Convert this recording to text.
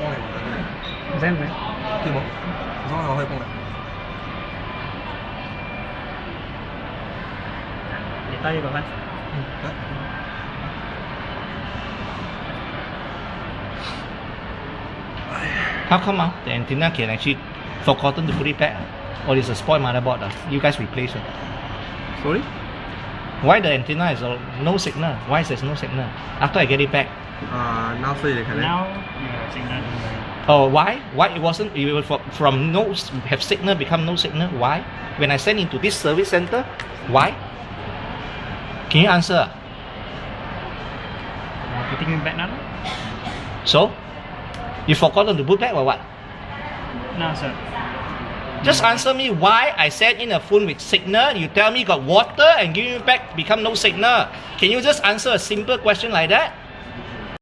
幫你。唔使唔使，跳冇？我可以幫你。你帶呢個翻。How come the antenna can actually forgotten to put it back? Or is a spoiled motherboard? You guys replace it. Sorry? Why the antenna is no signal? Why is there no signal? After I get it back. Now 所以你睇咧。 Now you have signal. Oh, why? Why it wasn't? It was from no have signal become no signal. Why? When I send into this service center, why? Can you answer? Putting it back now? So, you forgotten to put back or what? No, sir. Just answer me why I sent in a phone with signal. You tell me got water and give me back become no signal. Can you just answer a simple question like that?